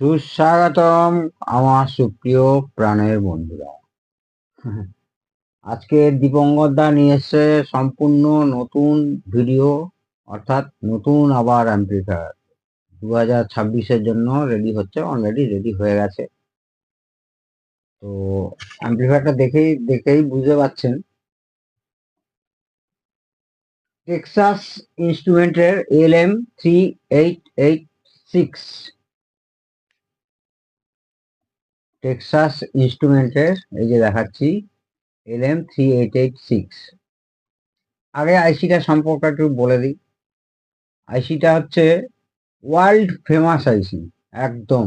সুস্বাগতম আমার সুপ্রিয় প্রাণের বন্ধুরা। আজকে দীপঙ্কর দা নিয়ে এসছে সম্পূর্ণ নতুন ভিডিও, অর্থাৎ নতুন আবার অ্যাম্প্লিফায়ার 2026-এর জন্য রেডি হচ্ছে, অলরেডি রেডি হয়ে গেছে। তো অ্যাম্প্লিফায়ারটা দেখেই বুঝতে পারছেন, টেক্সাস ইনস্ট্রুমেন্টের LM3886। টেক্সাস ইনস্ট্রুমেন্টের এই যে দেখাচ্ছি LM3886। আগে আইসিটা সম্পর্কে একটু বলে দিই। আইসিটা হচ্ছে ওয়ার্ল্ড ফেমাস আইসি, একদম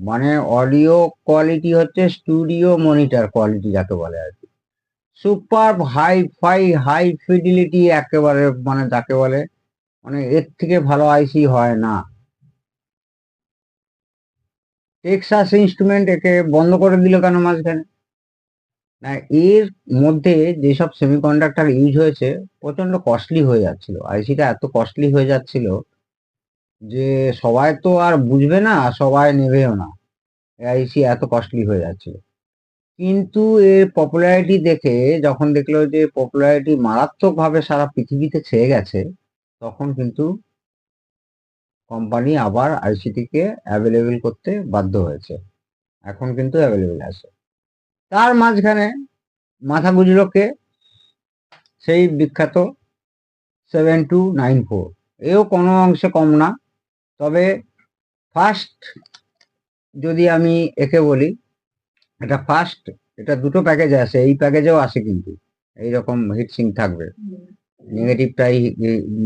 মানে অডিও কোয়ালিটি হচ্ছে স্টুডিও মনিটর কোয়ালিটি যাকে বলে আর কি। Super hi fi high fidelity একেবারে, মানে যাকে বলে মানে এর থেকে ভালো আইসি হয় না। টেক্সাস ইনস্ট্রুমেন্ট একে বন্ধ করে দিল কেন মাঝখানে? না, এর মধ্যে যেসব সেমিকন্ডাক্টর ইউজ হয়েছে প্রচন্ড কস্টলি হয়ে যাচ্ছিল। আইসিটা এত কস্টলি হয়ে যাচ্ছিল যে সবাই তো আর বুঝবে না, সবাই নেবেও না। আইসি এত কস্টলি হয়ে যাচ্ছিল, কিন্তু এর পপুলারিটি দেখে যখন দেখলো যে পপুলারিটি মারাত্মক ভাবে সারা পৃথিবীতে ছেয়ে গেছে, তখন কিন্তু কোম্পানি আবার আইসিটিকে অ্যাভেলেবেল করতে বাধ্য হয়েছে। এখন কিন্তু অ্যাভেলেবেল আছে। তার মাঝখানে মাথা গুঁজলো কে? সেই বিখ্যাত 7294। এও কোনো অংশে কম না। তবে ফার্স্ট যদি আমি একে বলি, এটা ফার্স্ট, এটা দুটো প্যাকেজে আসে, এই প্যাকেজেও আসে কিন্তু এইরকম হিটসিং থাকবে, নেগেটিভটাই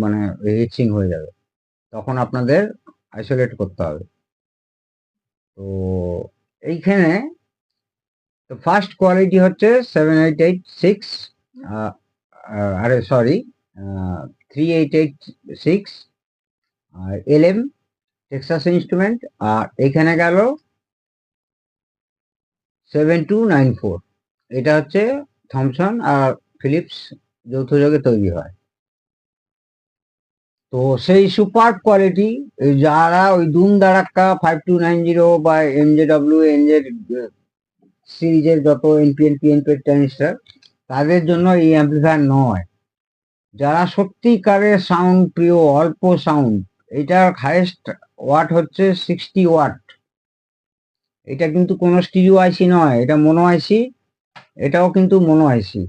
মানে হিটসিং হয়ে যাবে, তখন আপনাদের আইসোলেট করতে হবে। তো এইখানে তো ফার্স্ট কোয়ালিটি হচ্ছে 7886, আরে সরি 3886 আর LM টেক্সাস ইনস্ট্রুমেন্ট। আর এখানে গেল 7294, এটা হচ্ছে থমসন আর ফিলিপস যৌথ যোগে তৈরি হয়। তো সেই সুপার কোয়ালিটি, যারা ওই দুম দারাক্কা 5290 বা MJW এনজেড সিরিজের যত এনপিএন পিএনপি ট্রানজিস্টর, তাদের জন্য এই অ্যাম্পলিফায়ার নয়। যারা সত্যিকারের সাউন্ড প্রিয়, অল্প সাউন্ড, এটার হাইয়েস্ট ওয়াট হচ্ছে 60 ওয়াট। এটা কিন্তু কোনো স্টিরিও আইসি নয়, এটা মোনো আইসি, এটাও কিন্তু মোনো আইসি,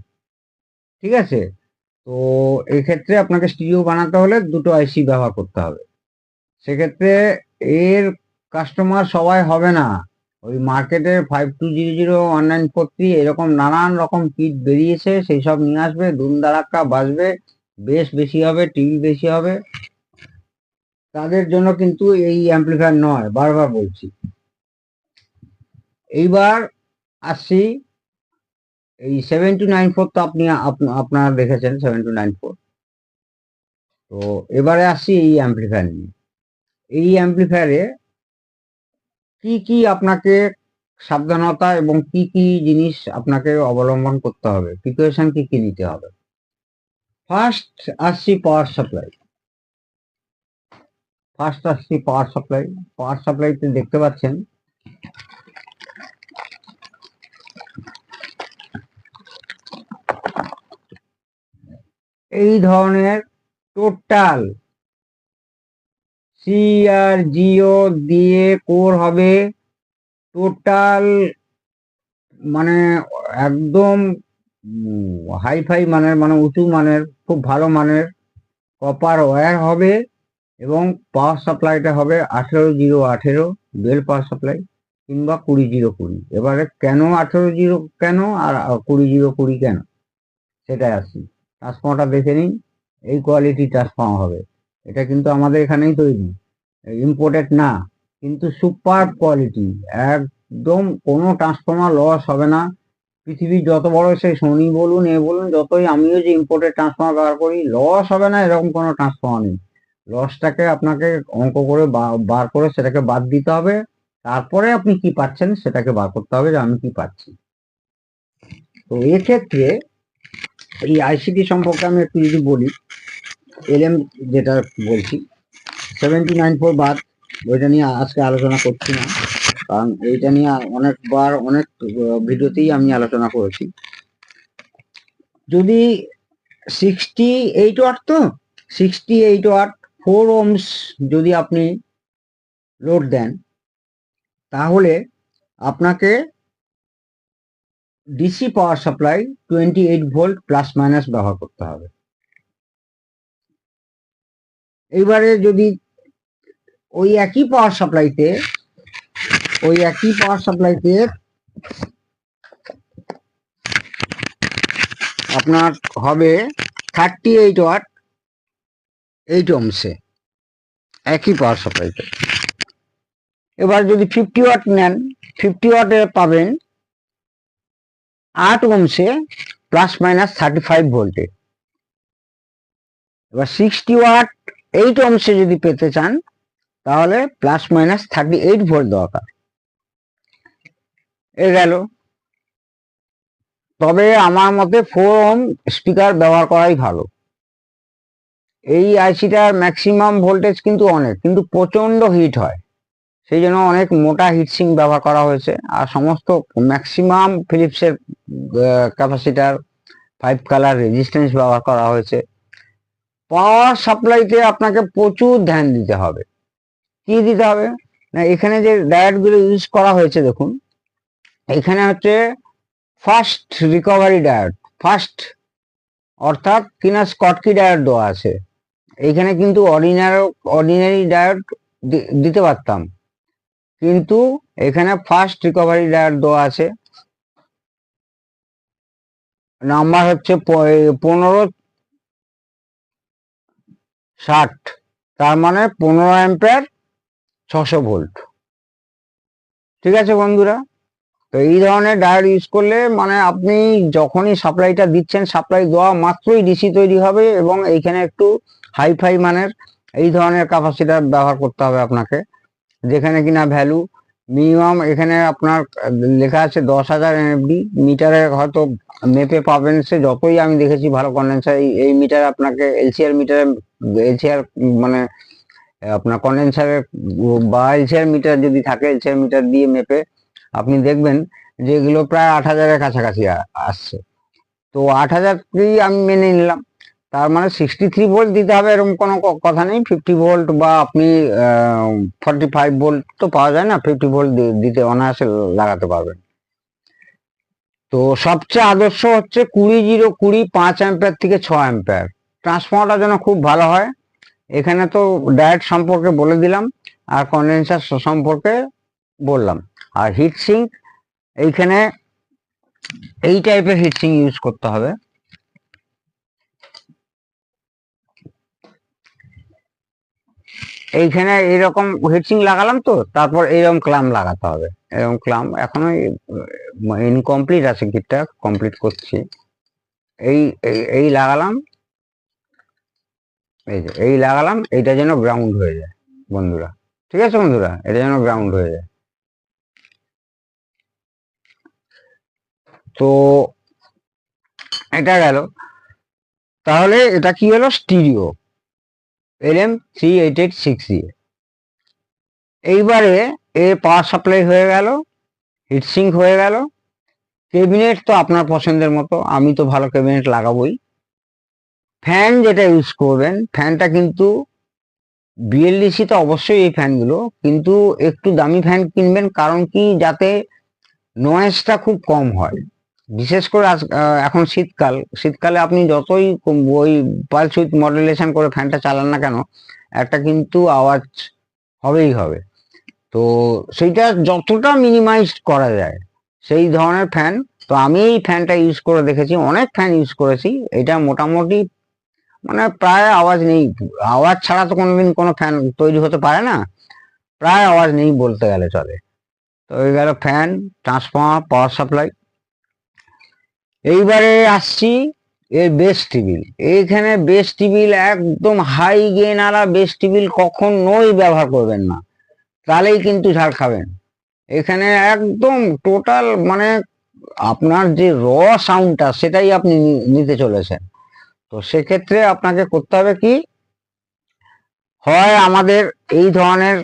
ঠিক আছে? তো এক্ষেত্রে আপনাকে স্টিরিও বানাতে হলে দুটো আইসি ব্যবহার করতে হবে। সেক্ষেত্রে এর কাস্টমার সবাই হবে না। ওই মার্কেটে 5200 1943 এরকম নানান রকম কিট বেরিয়েছে, সেই সব নিয়ে আসবে, ধুম ধাড়াক্কা বাজবে, বেশ বেশি হবে, টিভি বেশি হবে। তাদের জন্য কিন্তু এই অ্যাম্পলিফায়ার নয়, বারবার বলছি। এইবার আসছি এই 7294, তো আপনারা দেখেছেন 7294। তো এবারে আসছি এই অ্যাম্পলিফায়ার নিয়ে। এই অ্যাম্পলিফায়ারে কি কি আপনাকে সাবধানতা এবং কি কি জিনিস আপনাকে অবলম্বন করতে হবে, প্রিপারেশন কি কি নিতে হবে। ফার্স্ট আসছি পাওয়ার সাপ্লাই। পাওয়ার সাপ্লাইতে দেখতে পাচ্ছেন এই ধরনের টোটাল সি আর জিও দিয়ে কোর হবে, টোটাল মানে একদম হাইফাই মানের, মানে উঁচু মানের, খুব ভালো মানের কপার ওয়্যার হবে। এবং পাওয়ার সাপ্লাইটা হবে 18018 ডুয়েল পাওয়ার সাপ্লাই কিংবা 20020। এবারে কেন 180 কেন আর 20020 কেন, সেটাই আসি। ট্রান্সফর্মারটা দেখে নিন, এই কোয়ালিটি ট্রান্সফর্মার হবে। এটা কিন্তু আমাদের এখানেই তৈরি, ইম্পোর্টেড না, কিন্তু সুপার কোয়ালিটি, একদম কোনো ট্রান্সফর্মার লস হবে না। পৃথিবীর যত বড় সেই সোনি বলুন, এ বলুন, যতই আমিও যে ইম্পোর্টেড ট্রান্সফর্মার ব্যবহার করি, লস হবে না এরকম কোনো ট্রান্সফর্মার নেই। লসটাকে আপনাকে অঙ্ক করে বার করে সেটাকে বাদ দিতে হবে, তারপরে আপনি কি পাচ্ছেন সেটাকে বার করতে হবে যে আমি কি পাচ্ছি। তো এক্ষেত্রে এই আইসিটি সম্পর্কে আমি একটু যদি বলি, এলএম যেটা বলছি 7294 বাদ, ওইটা নিয়ে আজকে আলোচনা করছি না। কারণ এইটা নিয়ে অনেকবার অনেক ভিডিওতেই আমি আলোচনা করেছি। যদি 68 ওয়াট, তো 68 ওয়াট 4 ohms যদি আপনি লোড দেন, তাহলে আপনাকে DC power supply 28 volt plus minus ব্যবহার করতে হবে। এইবারে যদি ওই একই পাওয়ার সাপ্লাইতে আপনার হবে 38 ওয়াট 8 ohms একই পাওয়ার সাপ্লাইতে। এবার যদি 50 ওয়াট নেন, 50 ওয়াটে পাবেন 8 ohms প্লাস মাইনাস 35 ভোল্টে। এবার 60 ওয়াট 8 ohms যদি পেতে চান, তাহলে প্লাস মাইনাস 38 ভোল্ট দরকার। এ গেল। তবে আমার মতে 4 ohm স্পিকার ব্যবহার করাই ভালো। এই আইসিটার ম্যাক্সিমাম ভোল্টেজ কিন্তু অনেক, কিন্তু প্রচন্ড হিট হয়, সেই জন্য অনেক মোটা হিটসিং ব্যবহার করা হয়েছে। আর সমস্ত ম্যাক্সিমাম ফিলিপসের ক্যাপাসিটার 5 কালার রেজিস্ট্যান্স ব্যবহার করা হয়েছে। পাওয়ার সাপ্লাইতে আপনাকে প্রচুর ধ্যান দিতে হবে। কি দিতে হবে না, এখানে যে ডায়োডগুলো ইউজ করা হয়েছে দেখুন, এখানে হচ্ছে ফার্স্ট রিকভারি ডায়োড, অর্থাৎ কিনা স্কটকি ডায়োড দেওয়া আছে। এইখানে কিন্তু অর্ডিনারি ডায়োড দিতে পারতাম, কিন্তু এখানে ফার্স্ট রিকভারি ডায়োড দেওয়া আছে। নাম্বার হচ্ছে 1560, তার মানে 15 অ্যাম্পিয়ার 600 ভোল্ট। ঠিক আছে বন্ধুরা, তো এই ধরনের ডায়োড ইউজ করলে মানে আপনি যখনই সাপ্লাইটা দিচ্ছেন, সাপ্লাই দেওয়া মাত্রই ডিসি তৈরি হবে, এবং এইখানে একটু হাইফাই মানের এই ধরনের ক্যাপাসিটার ব্যবহার করতে হবে আপনাকে, যেখানে কিনা ভ্যালু মিনিমাম এখানে আপনার লেখা আছে 10,000 এনএফডি। মিটারে হয়তো মেপে পাবেন, সে যতই আমি দেখেছি ভালো কন্ডেন্সার, এই মিটার আপনাকে এলসিআর মানে আপনার কন্ডেন্সারের বা এলসিআর মিটার যদি থাকে, এলসিআর মিটার দিয়ে মেপে আপনি দেখবেন যে এগুলো প্রায় 8,000-এর কাছাকাছি আসছে। তো 8,000কেই আমি মেনে নিলাম, তার মানে 63 ভোল্ট দিতে হবে এরকম কোনো কথা নেই। 50 ভোল্ট বা আপনি 45 ভোল্ট তো পাওয়া যায় না, 50 ভোল্ট দিতে অনায়াসে লাগাতে পারবেন। তো সবচেয়ে আদর্শ হচ্ছে 20-0-20 5 অ্যাম্পিয়ার থেকে 6 অ্যাম্পিয়ার। ট্রান্সফর্মারটা যেন খুব ভালো হয়। এখানে তো ডায়োড সম্পর্কে বলে দিলাম, আর কন্ডেন্সার সম্পর্কে বললাম। আর হিটসিঙ্ক, এইখানে এই টাইপের হিটসিঙ্ক ইউজ করতে হবে। এইখানে এরকম হিটসিঙ্ক লাগালাম, তো তারপর এরকম ক্লাম লাগাতে হবে। এরকম ক্লাম এখনো ইনকমপ্লিট আছে, কিটটা কমপ্লিট করছি। এই লাগালাম, এই লাগালাম, এইটা যেন গ্রাউন্ড হয়ে যায় বন্ধুরা। ঠিক আছে বন্ধুরা, এটা যেন গ্রাউন্ড হয়ে যায়। তো এটা গেল। তাহলে এটা কি হলো, স্টিরিও LM3886 এইবারে এর পাওয়ার সাপ্লাই হয়ে গেল, হিটসিঙ্ক হয়ে গেল। ক্যাবিনেট তো আপনার পছন্দের মতো, আমি তো ভালো ক্যাবিনেট লাগাবোই। ফ্যান যেটা ইউজ করবেন, ফ্যানটা কিন্তু বিএলডিসি তো অবশ্যই এই ফ্যানগুলো, কিন্তু একটু দামি ফ্যান কিনবেন, কারণ কি যাতে নয়েজটা খুব কম হয়। বিশেষ করে এখন শীতকালে আপনি যতই ওই পালস উইথ মডুলেশন করে ফ্যানটা চালান না কেন, একটা কিন্তু আওয়াজ হবেই হবে। তো সেইটা যতটা মিনিমাইজ করা যায় সেই ধরনের ফ্যান। তো আমি এই ফ্যানটা ইউজ করে দেখেছি, অনেক ফ্যান ইউজ করেছি, এটা মোটামুটি মানে প্রায় আওয়াজ নেই। আওয়াজ ছাড়া তো কোনোদিন কোনো ফ্যান তৈরি হতে পারে না, প্রায় আওয়াজ নেই বলতে গেলে চলে। তো এই গেল ফ্যান, ট্রান্সফর্মার, পাওয়ার সাপ্লাই। এইবারে আসছি এর বেস টেবিল। এইখানে বেস টেবিল একদম হাই গেইন আলা বেস টেবিল কখনোই ব্যবহার করবেন না, তাহলেই কিন্তু ঝাড় খাবেন। এখানে একদম টোটাল মানে আপনার যে সাউন্ডটা সেটাই আপনি নিতে চলেছেন। তো সেক্ষেত্রে আপনাকে করতে হবে কি, হয় আমাদের এই ধরনের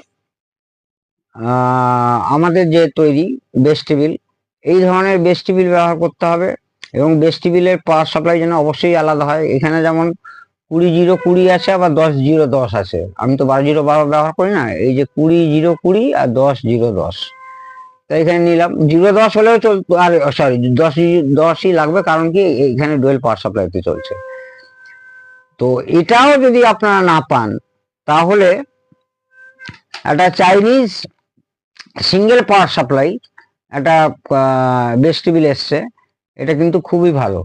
আমাদের যে তৈরি বেস টেবিল, এই ধরনের বেস টেবিল ব্যবহার করতে হবে। এবং বেস টেবিলের পাওয়ার সাপ্লাই যেন অবশ্যই আলাদা হয়। এখানে যেমন 20-0-20 আছে, আবার 10-0-10 আছে। আমি তো 12-0-12 ব্যবহার করি না, এই যে 20-0-20 আর 10-0-10, তাই এখানে নিলাম। 0-10 হলেও চলতো, আর সরি 10-10ই লাগবে, কারণ কি এখানে ডুয়েল পাওয়ার সাপ্লাইতে চলছে। তো এটাও যদি আপনারা না পান, তাহলে একটা চাইনিজ সিঙ্গেল পাওয়ার সাপ্লাই একটা বেস টেবিল এসছে, এটা কিন্তু খুবই ভালো।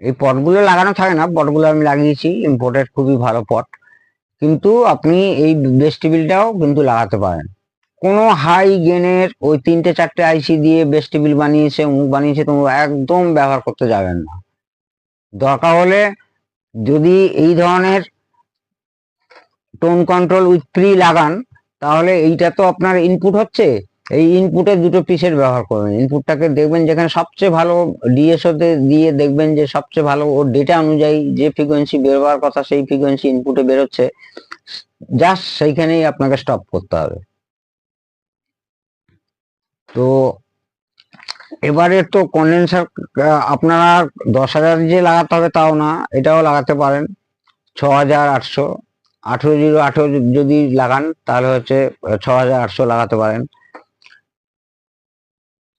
এই পটগুলো লাগানো থাকে না, পটগুলো আমি লাগিয়েছি, ইম্পোর্টেড খুবই ভালো পট। কিন্তু আপনি এই বেস টেবিলটাও কিন্তু লাগাতে পারেন। কোনো হাই গেনের ওই 3-4টে আইসি দিয়ে বেস টেবিল বানিয়েছে, মুখ বানিয়েছে, তোমরা একদম ব্যবহার করতে যাবেন না। দরকার হলে যদি এই ধরনের টোন কন্ট্রোল উইথ প্রি লাগান, তাহলে এইটা তো আপনার ইনপুট হচ্ছে, এই ইনপুটের দুটো পিসের ব্যবহার করবেন। ইনপুটটাকে দেখবেন যেখানে সবচেয়ে ভালো ডিএসও তে দিয়ে দেখবেন যে সবচেয়ে ভালো ওর ডেটা অনুযায়ী যে ফ্রিকোয়েন্সি বেরোবার কথা সেই ফ্রিকোয়েন্সি ইনপুটে বেরোচ্ছে, জাস্ট সেইখানেই আপনাকে স্টপ করতে হবে। তো এবারে তো কন্ডেন্সার আপনারা 10,000 যে লাগাতে হবে তাও না, এটাও লাগাতে পারেন 6,800। 18-0-18 যদি লাগান তাহলে হচ্ছে 6,800 লাগাতে পারেন।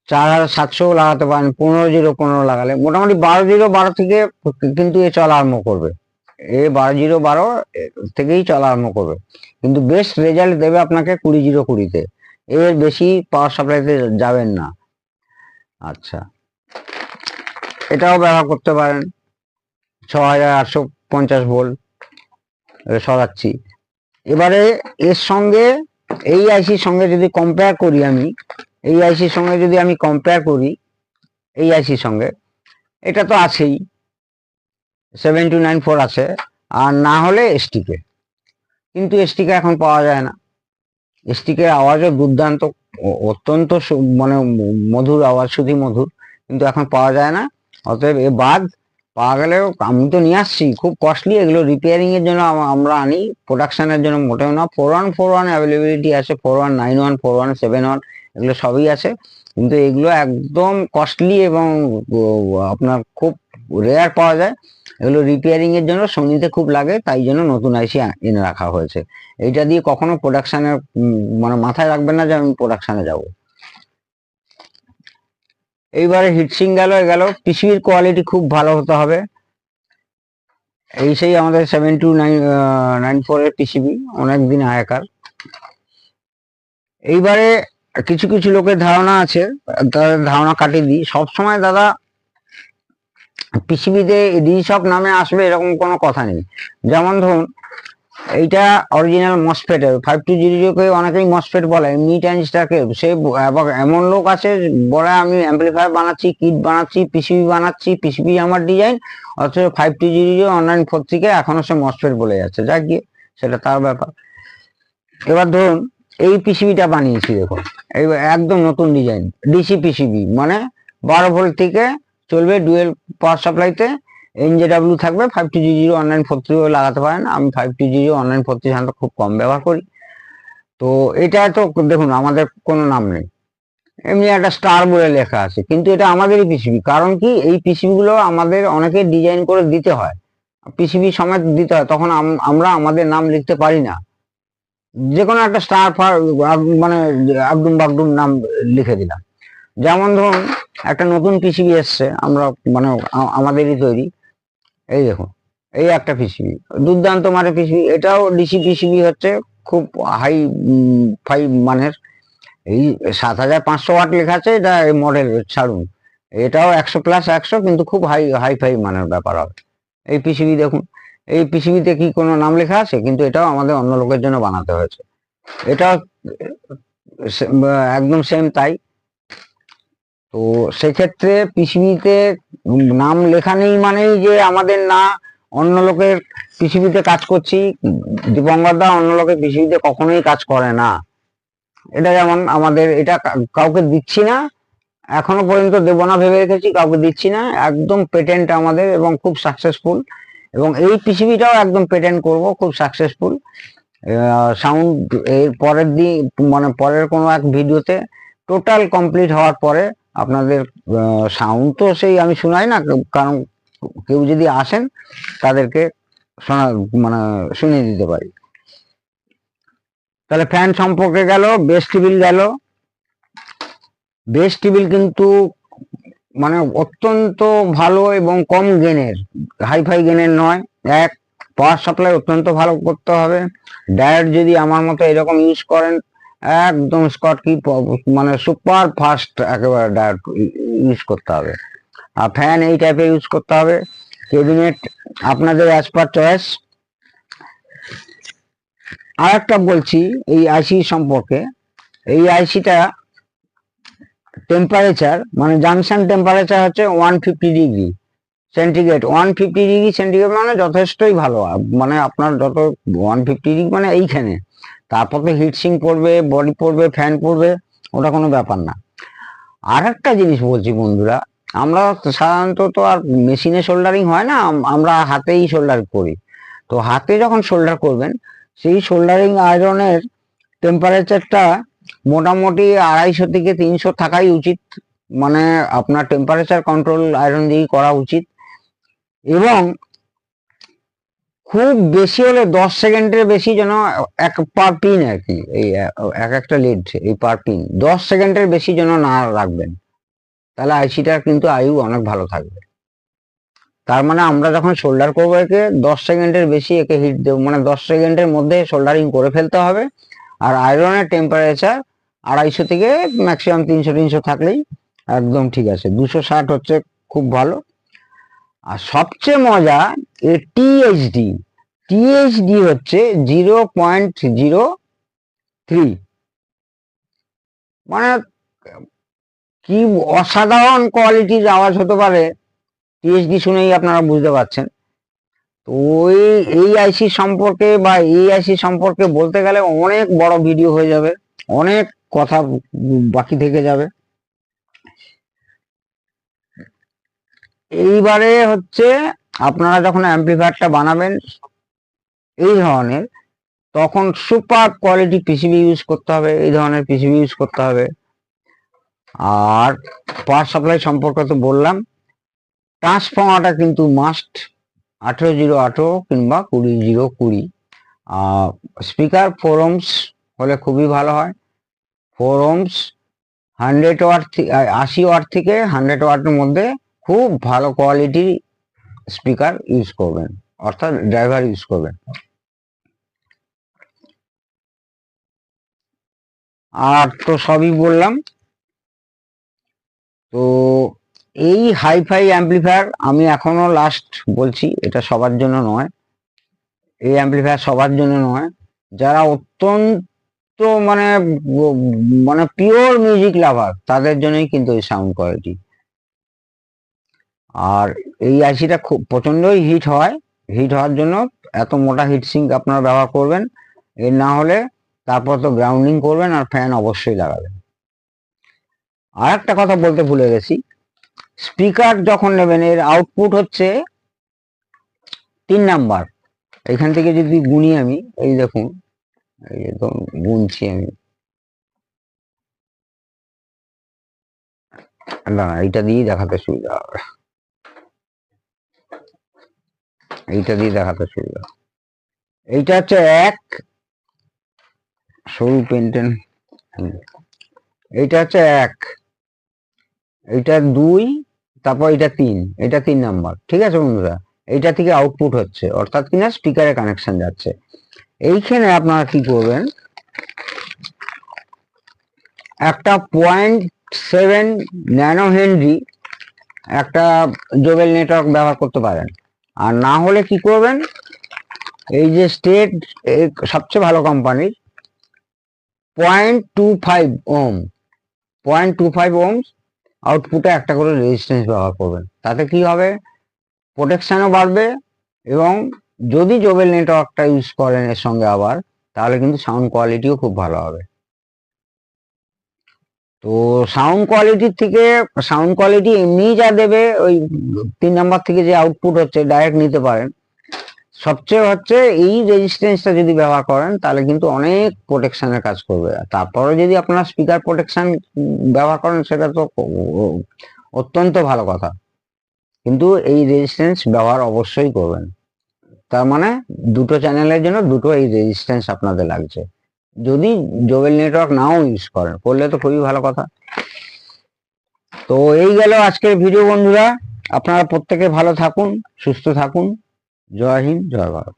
4,700 লাগাতে পারেন। 15-0-15 লাগালে মোটামুটি 12-0-12 থেকে কিন্তু এ চলা আরম্ভ করবে। এ 12-0-12 থেকেই চলা আরম্ভ করবে, কিন্তু বেস্ট রেজাল্ট দেবে আপনাকে 20-0-20-তে। এর বেশি পাওয়ার সাপ্লাইতে যাবেন না। আচ্ছা, এটাও ব্যবহার করতে পারেন। 6,850 ভোল্ট সরাচ্ছি। এবারে এর সঙ্গে এই আইসির সঙ্গে যদি কম্পেয়ার করি, আমি এই আইসির সঙ্গে যদি আমি কম্পেয়ার করি, এই আইসির সঙ্গে এটা তো আছেই, 7294 আছে, আর না হলে এসটিকে। কিন্তু এসটিকে এখন পাওয়া যায় না। এসটিকে আওয়াজও দুর্দান্ত, অত্যন্ত মানে মধুর আওয়াজ, শুধু মধুর, কিন্তু এখন পাওয়া যায় না। অতএব এ বাদ, পাওয়া গেলেও আমি তো নিয়ে আসছি, খুব কস্টলি। এগুলো রিপেয়ারিং এর জন্য আমরা আনি, প্রোডাকশনের জন্য মোটেও না। 4141 অ্যাভেলেবিলিটি আছে, 4191, 4171 এগুলো সবই আছে, কিন্তু এগুলো একদম কস্টলি এবং আপনার খুব রেয়ার পাওয়া যায়। এগুলো রিপেয়ারিং এর জন্য সোনিতে খুব লাগে, তাই জন্য নতুন আইসি এনে রাখা হয়েছে। এইটা দিয়ে কখনো প্রোডাকশনের মানে মাথায় রাখবেন না যে আমি প্রোডাকশনে যাব। এইবারে হিটসিং গেল, পিসিবির কোয়ালিটি খুব ভালো হতে হবে। এই সেই আমাদের 7294 এর পিসিবি, অনেকদিন আগেকার। এইবারে কিছু কিছু লোকের ধারণা আছে, তাদের ধারণা কাটিয়ে দিই। সবসময় দাদা পিসিবিতে রিশক নামে আসবে এরকম কোনো কথা নেই। যেমন ধরুন এইটা অরিজিনাল মসফেটের 5200 কে অনেকেই মসফেট বলে, মিড ট্রানজিস্টারকে। সে এমন লোক আছে বলে আমি অ্যাম্পলিফায়ার বানাচ্ছি, কিট বানাচ্ছি, পিসিবি বানাচ্ছি, পিসিবি আমার ডিজাইন, অথচ 5200 অনলাইন 4 থেকে এখনো সে মসফেট বলে যাচ্ছে। যাক গিয়ে, সেটা তার ব্যাপার। এবার ধরুন এই পিসিবিটা বানিয়েছি, দেখুন এই একদম নতুন ডিজাইন ডিসি পিসিবি, মানে 12 ভোল্ট থেকে চলবে, ডুয়েল পাওয়ার সাপ্লাইতে, এনজেডাব্লিউ থাকবে। 5200 অনলাইন 43 লাগাতে পারেন। আমি 5200 অনলাইন 43 সাধারণত খুব কম ব্যবহার করি। তো এটা তো দেখুন আমাদের কোনো নাম নেই, এমনি একটা স্টার বলে লেখা আছে, কিন্তু এটা আমাদেরই পিসিবি। কারণ কি, এই পিসিবি গুলো আমাদের অনেকে ডিজাইন করে দিতে হয়, পিসিবি সমেত দিতে হয়, তখন আমরা আমাদের নাম লিখতে পারি না। যে কোনো একটা স্টার মানে আবডুম বাগডুম নাম লিখে দিলাম। যেমন ধরুন একটা নতুন পিসিবি এসছে, আমরা মানে আমাদেরই তৈরি, এই দেখুন এই একটা পিসিবি, দুর্দান্ত মানের পিসিবি। এটাও ডিসি পিসিবি হচ্ছে, খুব হাই ফাই মানের। এই 7500 ওয়াট লেখা আছে, এটা মডেল ছাড়ুন। এটাও 100+100, কিন্তু খুব হাই ফাই মানের ব্যাপার হবে। এই পিসিবি দেখুন, এই পিসিবিতে কি কোনো নাম লেখা আছে? কিন্তু এটাও আমাদের অন্য লোকের জন্য বানাতে হয়েছে। এটাও একদম সেম তাই। তো সেক্ষেত্রে পিসিবিতে নাম লেখা নেই মানেই যে আমাদের না, অন্য লোকের পিসিবিতে কাজ করছি। দীপঙ্কর দা অন্য লোকের পিসিবিতে কখনোই কাজ করে না। এটা যেমন আমাদের, এটা কাউকে দিচ্ছি না, এখনো পর্যন্ত দেব না ভেবে রেখেছি, কাউকে দিচ্ছি না, একদম পেটেন্ট আমাদের, এবং খুব সাকসেসফুল। এবং এই পিসিবিটাও একদম পেটেন্ট করব, খুব সাকসেসফুল। সাউন্ড এর পরের দিন মানে পরের কোনো এক ভিডিওতে টোটাল কমপ্লিট হওয়ার পরে আপনাদের সাউন্ড তো সেই আমি শোনাই না, কারণ কেউ যদি আসেন তাদেরকে শোনা মানে শুনিয়ে দিতে পারি। তাহলে ফ্যান সম্পর্কে গেল, বেস টেবিল গেল। বেস টেবিল কিন্তু মানে অত্যন্ত ভালো এবং কম গেনের, হাইফাই গেনের নয়। এক, পাওয়ার সাপ্লাই অত্যন্ত ভালো করতে হবে। ডায়োড যদি আমার মতো এরকম ইউজ করেন, একদম স্কটকি মানে সুপার ফাস্ট একেবারে ডায়োড ইউজ করতে হবে। আর ফ্যান এই টাইপের ইউজ করতে হবে। ক্যাবিনেট আপনাদের অ্যাজ পার চয়েস। আর একটা বলছি এই আইসি সম্পর্কে। এই আইসিটা টেম্পারেচার মানে জাংশন টেম্পারেচার হচ্ছে 150 ডিগ্রি সেন্টিগ্রেড। 150 ডিগ্রি সেন্টিগ্রেড মানে যথেষ্টই ভালো। মানে আপনার যত 150 ডিগ্রি মানে এইখানে, তারপর তো হিটসিং পড়বে, বডি পড়বে, ফ্যান পড়বে, ওটা কোনো ব্যাপার না। আর একটা জিনিস বলছি বন্ধুরা, আমরা সাধারণত তো আর মেশিনে সোল্ডারিং হয় না, আমরা হাতেই সোল্ডার করি। তো হাতে যখন সোল্ডার করবেন, সেই সোল্ডারিং আয়রনের টেম্পারেচারটা মোটামুটি 250 থেকে 300 থাকাই উচিত। মানে আপনার টেম্পারেচার কন্ট্রোল আয়রন দিয়েই করা উচিত। এবং খুব বেশি হলে 10 সেকেন্ডের বেশি যেন এক পার পিন আর কি, এই এক একটা লিড এই পার পিন 10 সেকেন্ডের বেশি যেন না রাখবেন, তাহলে আইসিটার কিন্তু আয়ু অনেক ভালো থাকবে। তার মানে আমরা যখন সোল্ডার করবো একে 10 সেকেন্ডের বেশি একে হিট দেবো, মানে 10 সেকেন্ডের মধ্যে সোল্ডারিং করে ফেলতে হবে। আর আয়রনের টেম্পারেচার 250 থেকে ম্যাক্সিমাম 300 থাকলেই একদম ঠিক আছে। 260 হচ্ছে খুব ভালো। আর সবচেয়ে মজা টিএইচডি। টিএইচডি হচ্ছে 0.03, মানে কি অসাধারণ কোয়ালিটির আওয়াজ হতে পারে, টিএইচডি শুনেই আপনারা বুঝতে পারছেন। তো এই আইসি সম্পর্কে বা এই আইসি সম্পর্কে বলতে গেলে অনেক বড় ভিডিও হয়ে যাবে, অনেক কথা বাকি থেকে যাবে। এইবারে হচ্ছে আপনারা যখন অ্যাম্পলিফায়ারটা বানাবেন এই ধরনের, তখন সুপার কোয়ালিটি পিসিবি ইউজ করতে হবে, এই ধরনের পিসিবি ইউজ করতে হবে। আর পাওয়ার সাপ্লাই সম্পর্কে তো বললাম। ট্রান্সফর্মারটা কিন্তু মাস্ট 18018 কিংবা 20020। স্পিকার 4 ohms হলে খুবই ভালো হয়। 4 ohms 100 ওয়াট, 80 ওয়াট থেকে 100 ওয়াটের মধ্যে খুব ভালো কোয়ালিটির স্পিকার ইউজ করবেন, অর্থাৎ ড্রাইভার ইউজ করবেন। আর তো সবই বললাম। তো এই হাইফাই অ্যাম্পলিফায়ার আমি এখনো লাস্ট বলছি, এটা সবার জন্য নয়। এই অ্যাম্পলিফায়ার সবার জন্য নয়, যারা অত্যন্ত মানে মানে পিওর মিউজিক লাভার তাদের জন্যই কিন্তু এই সাউন্ড কোয়ালিটি। আর এই আইসিটা খুব প্রচন্ডই হিট হয়। হিট হওয়ার জন্য এত মোটা হিট সিঙ্ক আপনারা ব্যবহার করবেন। এর না হলে তারপর তো গ্রাউন্ডিং করবেন আর ফ্যান অবশ্যই লাগাবেন। আর একটা কথা বলতে ভুলে গেছি, স্পিকার যখন নেবেন এর আউটপুট হচ্ছে 3 নাম্বার। এখান থেকে যদি গুনি আমি, এই দেখুন, এই একদম গুনছি আমি, না এইটা দিয়েই দেখাতে সুবিধা হবে, এইটা দিয়ে দেখাতে সুবিধা। এইটা হচ্ছে 1, সরু পেন্টেন, এইটা হচ্ছে 1, এইটা 2, তারপর এটা 3, এটা 3 নাম্বার। ঠিক আছে বন্ধুরা, এইটা থেকে আউটপুট হচ্ছে, অর্থাৎ কিনা স্পিকারে কানেকশন যাচ্ছে। এইখানে আপনারা কি করবেন, একটা 0.7 ন্যানো হেনরি একটা জোবেল নেটওয়ার্ক ব্যবহার করতে পারেন। আর না হলে কি করবেন, এই যে স্টেট সবচেয়ে ভালো কোম্পানির 0.25 ওহম, 0.25 ওহমস আউটপুটে একটা করে রেজিস্ট্যান্স ব্যবহার করবেন। তাতে কি হবে, প্রোটেকশনও বাড়বে, এবং যদি জোবেল নেটওয়ার্কটা ইউজ করেন এর সঙ্গে আবার, তাহলে কিন্তু সাউন্ড কোয়ালিটিও খুব ভালো হবে। তো সাউন্ড কোয়ালিটির থেকে, সাউন্ড কোয়ালিটি এমনি যা দেবে, ওই 3 নাম্বার থেকে যে আউটপুট হচ্ছে ডাইরেক্ট নিতে পারেন, সবচেয়ে হচ্ছে এই রেজিস্ট্যান্সটা যদি ব্যবহার করেন তাহলে কিন্তু অনেক প্রোটেকশনের কাজ করবে। আর তারপরে যদি আপনারা স্পিকার প্রোটেকশন ব্যবহার করেন সেটা তো অত্যন্ত ভালো কথা, কিন্তু এই রেজিস্ট্যান্স ব্যবহার অবশ্যই করবেন। তার মানে দুটো চ্যানেলের জন্য দুটো এই রেজিস্ট্যান্স আপনাদের লাগছে। যদি জোবেল নেটওয়ার্ক নাও ইউজ করেন, করলে তো খুবই ভালো কথা। তো এই গেল আজকের ভিডিও বন্ধুরা, আপনারা প্রত্যেকে ভালো থাকুন, সুস্থ থাকুন। জয় হিন্দ, জয় ভারত।